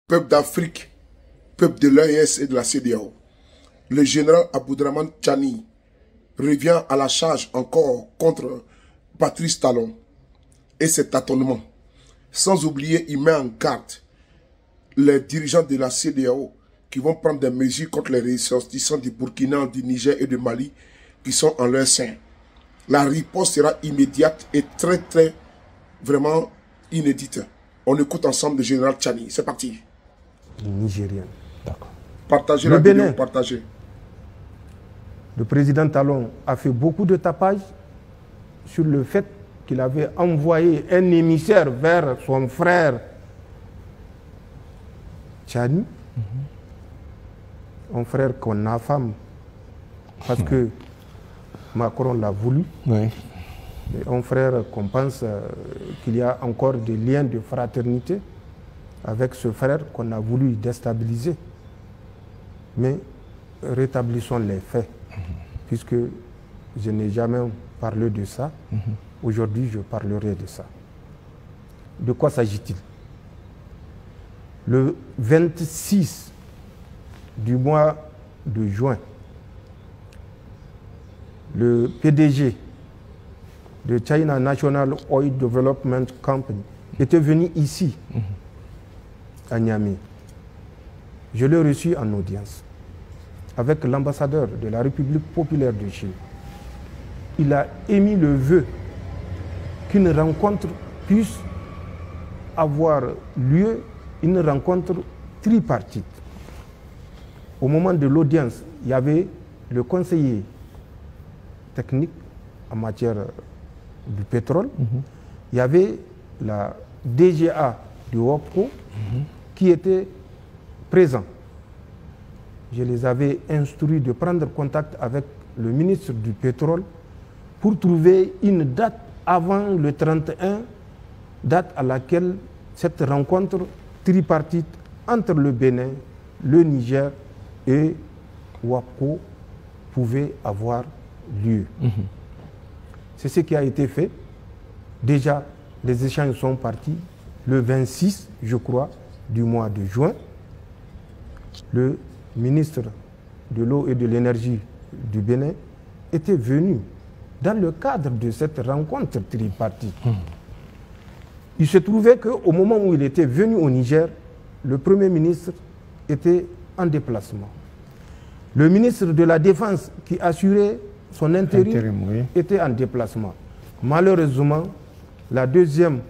peuple d'Afrique, peuple de l'AES et de la CEDEAO. Le général Abdourahmane Tchiani revient à la charge encore contre Patrice Talon et ses tâtonnements. Sans oublier, il met en garde les dirigeants de la CEDEAO qui vont prendre des mesures contre les ressortissants du Burkina, du Niger et du Mali qui sont en leur sein. La riposte sera immédiate et très vraiment inédite. On écoute ensemble le général Tchiani. C'est parti. Nigérienne. D'accord. Partagez la vidéo, partagez. Le président Talon a fait beaucoup de tapage sur le fait qu'il avait envoyé un émissaire vers son frère Tchiani, un frère qu'on affame parce que Macron l'a voulu. Oui. Et un frère qu'on pense qu'il y a encore des liens de fraternité avec ce frère qu'on a voulu déstabiliser. Mais rétablissons les faits, puisque je n'ai jamais parlé de ça. Aujourd'hui, je parlerai de ça. De quoi s'agit-il? Le 26 du mois de juin, le PDG de China National Oil Development Company était venu ici, à Niamey. Je l'ai reçu en audience avec l'ambassadeur de la République populaire de Chine. Il a émis le vœu qu'une rencontre puisse avoir lieu, une rencontre tripartite. Au moment de l'audience, il y avait le conseiller technique en matière du pétrole, il y avait la DGA du WOPCO qui était présent. Je les avais instruits de prendre contact avec le ministre du pétrole pour trouver une date avant le 31, date à laquelle cette rencontre tripartite entre le Bénin, le Niger et WAPCO pouvait avoir lieu. C'est ce qui a été fait. Déjà, les échanges sont partis le 26, je crois, du mois de juin. Le ministre de l'eau et de l'énergie du Bénin était venu dans le cadre de cette rencontre tripartite. Il se trouvait qu'au moment où il était venu au Niger, le Premier ministre était en déplacement. Le ministre de la Défense qui assurait son intérim oui, était en déplacement. Malheureusement, la deuxième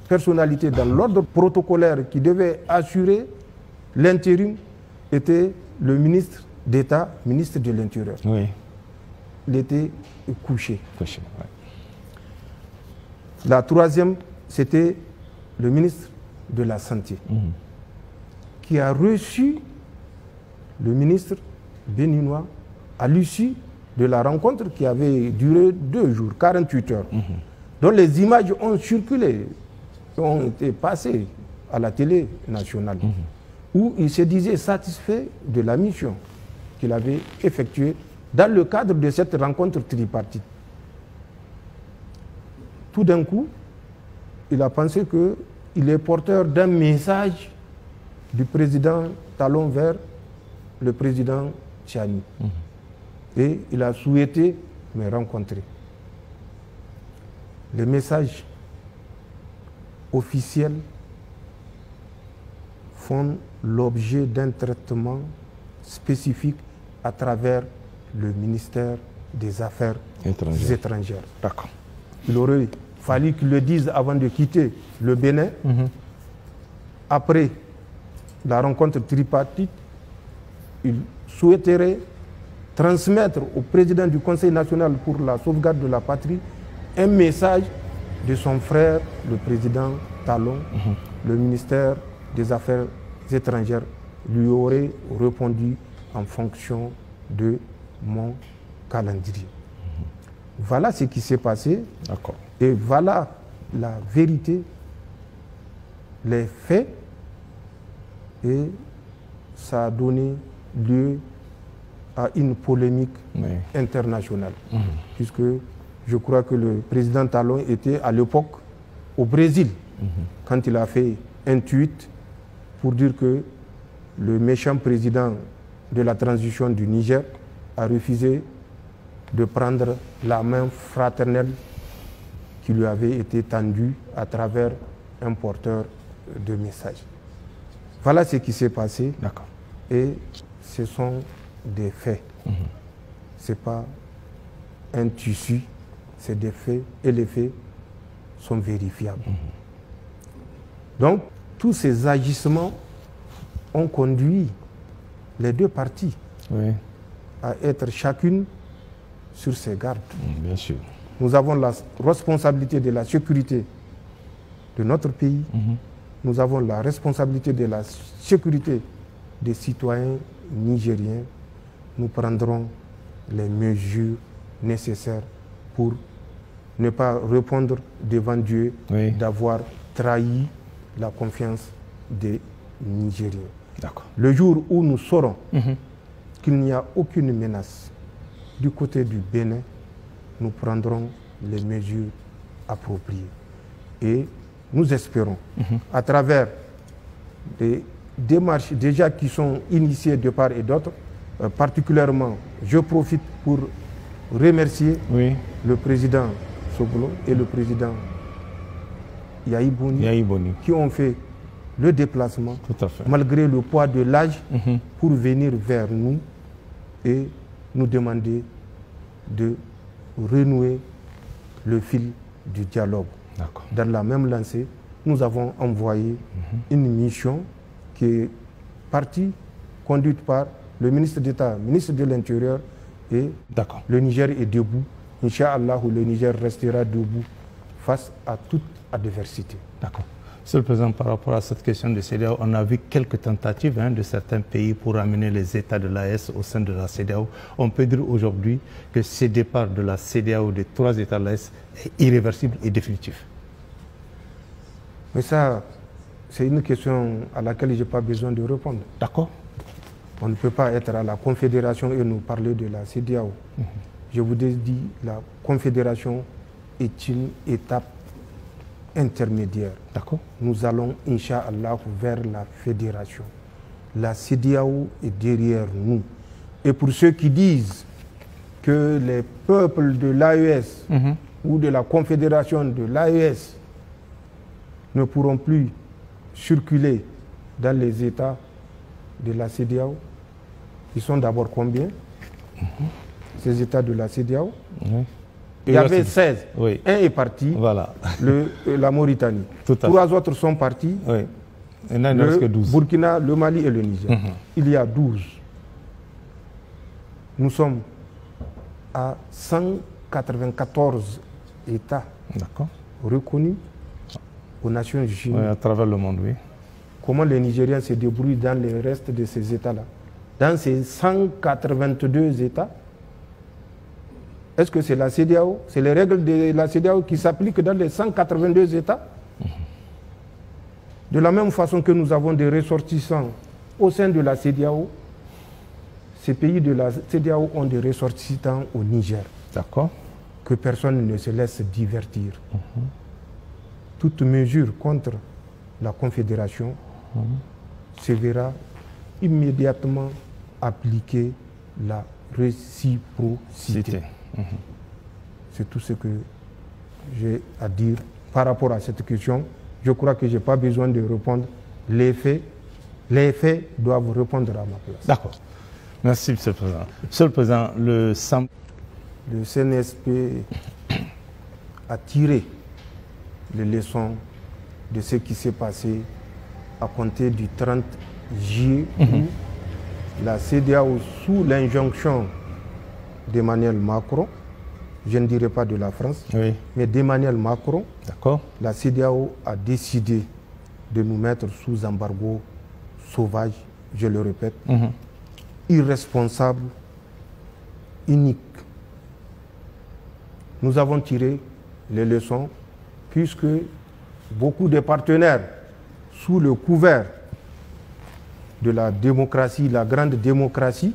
personnalité dans l'ordre protocolaire qui devait assurer l'intérim était le ministre d'État, ministre de l'Intérieur. Oui. Il était couché. Ouais. La troisième, c'était le ministre de la Santé, qui a reçu le ministre béninois à l'issue de la rencontre qui avait duré 2 jours, 48 heures. Donc les images ont circulé, ont été passées à la télé nationale, où il se disait satisfait de la mission qu'il avait effectuée dans le cadre de cette rencontre tripartite. Tout d'un coup, il a pensé qu'il est porteur d'un message du président Talon vers le président Tchiani. Et il a souhaité me rencontrer. Les messages officiels font l'objet d'un traitement spécifique à travers le ministère des Affaires étrangères. D'accord. Il aurait fallu qu'il le dise avant de quitter le Bénin. Après la rencontre tripartite, il souhaiterait transmettre au président du Conseil national pour la sauvegarde de la patrie un message de son frère, le président Talon. Le ministère des Affaires étrangères lui aurait répondu en fonction de mon calendrier. Voilà ce qui s'est passé. D'accord. Et voilà la vérité, les faits, et ça a donné lieu à une polémique internationale, puisque je crois que le président Talon était à l'époque au Brésil, quand il a fait un tweet pour dire que le méchant président de la transition du Niger a refusé de prendre la main fraternelle qui lui avait été tendue à travers un porteur de messages. Voilà ce qui s'est passé. D'accord. Et ce sont des faits. Ce n'est pas un tissu, c'est des faits et les faits sont vérifiables. Donc, tous ces agissements ont conduit les deux parties à être chacune sur ses gardes. Bien sûr. Nous avons la responsabilité de la sécurité de notre pays. Nous avons la responsabilité de la sécurité des citoyens nigériens. Nous prendrons les mesures nécessaires pour ne pas répondre devant Dieu d'avoir trahi la confiance des Nigériens. Le jour où nous saurons qu'il n'y a aucune menace du côté du Bénin, nous prendrons les mesures appropriées. Et nous espérons, à travers des démarches déjà qui sont initiées de part et d'autre, particulièrement, je profite pour remercier le président Soglo et le président Yahi Boni qui ont fait le déplacement, malgré le poids de l'âge, pour venir vers nous et nous demander de renouer le fil du dialogue. Dans la même lancée, nous avons envoyé une mission qui est partie, conduite par le ministre d'État, ministre de l'Intérieur, et le Niger est debout. Inch'Allah, le Niger restera debout face à toute adversité. D'accord. Monsieur le Président, par rapport à cette question de CEDEAO, on a vu quelques tentatives de certains pays pour amener les États de l'AES au sein de la CEDEAO. On peut dire aujourd'hui que ce départ de la CEDEAO des 3 États de l'AES est irréversible et définitif. Mais ça, c'est une question à laquelle je n'ai pas besoin de répondre. D'accord. On ne peut pas être à la Confédération et nous parler de la CEDEAO. Je vous ai dit, la Confédération est une étape intermédiaire. D'accord. Nous allons, Inch'Allah, vers la fédération. La CEDEAO est derrière nous. Et pour ceux qui disent que les peuples de l'AES ou de la Confédération de l'AES ne pourront plus circuler dans les États de la CEDEAO, ils sont d'abord combien, ces États de la CEDEAO? Il y avait 16. Un est parti, la Mauritanie. 3 autres sont partis, le Burkina, le Mali et le Niger. Il y a 12. Nous sommes à 194 États reconnus aux Nations Unies. À travers le monde, Comment les Nigériens se débrouillent dans le reste de ces États-là? Dans ces 182 États, est-ce que c'est la CEDEAO? C'est les règles de la CEDEAO qui s'appliquent dans les 182 États? De la même façon que nous avons des ressortissants au sein de la CEDEAO, ces pays de la CEDEAO ont des ressortissants au Niger. D'accord. Que personne ne se laisse divertir. Toute mesure contre la Confédération se verra immédiatement appliquer la réciprocité. C'est tout ce que j'ai à dire par rapport à cette question. Je crois que je n'ai pas besoin de répondre. Les faits doivent répondre à ma place. D'accord. Merci, Monsieur le Président. Monsieur le Président, le CNSP a tiré les leçons de ce qui s'est passé à compter du 30 juillet où la CEDEAO, sous l'injonction d'Emmanuel Macron, je ne dirais pas de la France, mais d'Emmanuel Macron, la CEDEAO a décidé de nous mettre sous embargo sauvage, je le répète, irresponsable, unique. Nous avons tiré les leçons puisque beaucoup de partenaires, sous le couvert de la démocratie, la grande démocratie,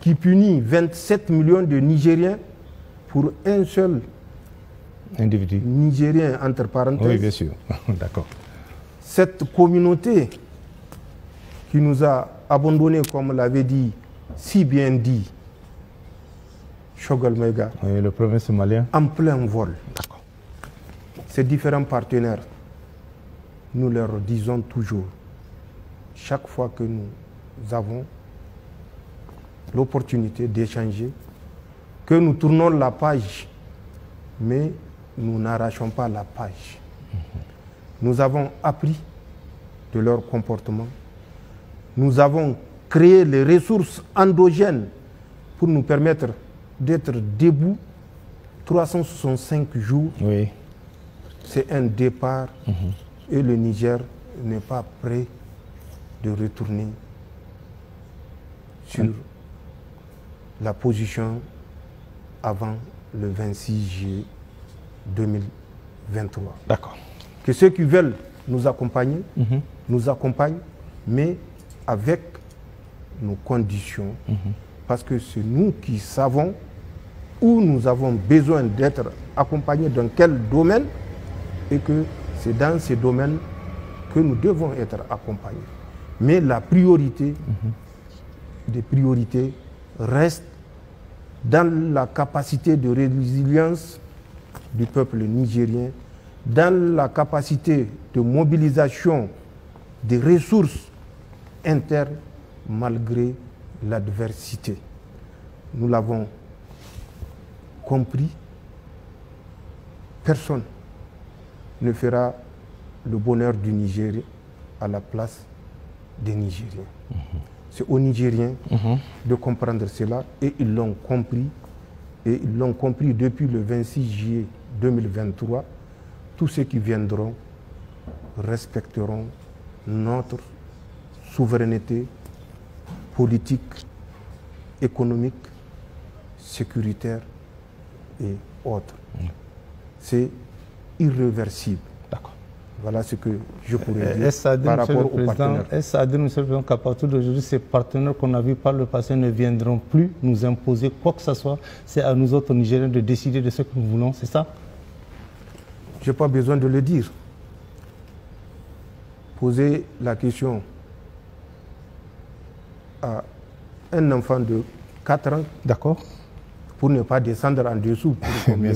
qui punit 27 millions de Nigériens pour un seul individu Nigérien, entre parenthèses. Oui, bien sûr. D'accord. Cette communauté qui nous a abandonnés, comme l'avait dit, si bien dit, Choguel Maïga. Oui, le premier Somalien. En plein vol. D'accord. Ces différents partenaires, nous leur disons toujours, chaque fois que nous avons l'opportunité d'échanger, que nous tournons la page, mais nous n'arrachons pas la page. Nous avons appris de leur comportement. Nous avons créé les ressources endogènes pour nous permettre d'être debout 365 jours. Oui. C'est un départ et le Niger n'est pas prêt de retourner sur la position avant le 26 juillet 2023. D'accord. Que ceux qui veulent nous accompagner, nous accompagnent, mais avec nos conditions, parce que c'est nous qui savons où nous avons besoin d'être accompagnés dans quel domaine, et que c'est dans ces domaines que nous devons être accompagnés. Mais la priorité des priorités reste dans la capacité de résilience du peuple nigérien, dans la capacité de mobilisation des ressources internes malgré l'adversité. Nous l'avons compris, personne ne fera le bonheur du Niger à la place des Nigériens. C'est aux Nigériens de comprendre cela, et ils l'ont compris. Et ils l'ont compris depuis le 26 juillet 2023. Tous ceux qui viendront respecteront notre souveraineté politique, économique, sécuritaire et autres. C'est irréversible. D'accord. Voilà ce que je pourrais dire par rapport aux partenaires. Est-ce à dire, monsieur le Président, qu'à partir d'aujourd'hui, ces partenaires qu'on a vus par le passé ne viendront plus nous imposer quoi que ce soit? C'est à nous autres Nigériens de décider de ce que nous voulons, c'est ça? Je n'ai pas besoin de le dire. Poser la question à un enfant de 4 ans, d'accord, pour ne pas descendre en dessous, pour qu'on ne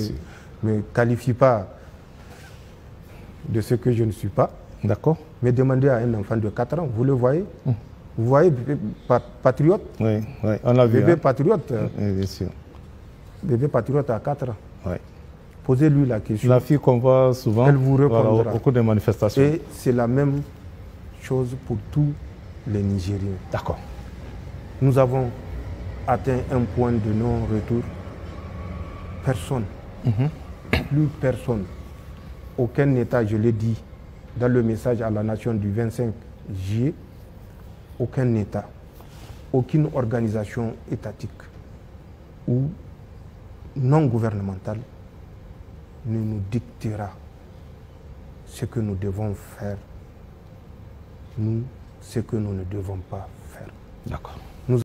me qualifie pas de ce que je ne suis pas. D'accord. Mais demander à un enfant de 4 ans, vous le voyez, vous voyez, patriote. Oui, oui, on l'a vu. Bébé patriote. Oui, bien sûr. Bébé patriote à 4 ans. Oui. Posez-lui la question. La fille qu'on voit souvent, elle vous répondra. Voilà, beaucoup de manifestations. Et c'est la même chose pour tous les Nigériens. D'accord. Nous avons atteint un point de non-retour. Personne, plus personne, aucun État, je l'ai dit dans le message à la nation du 25 juillet, aucun État, aucune organisation étatique ou non gouvernementale ne nous dictera ce que nous devons faire, nous, ce que nous ne devons pas faire. D'accord.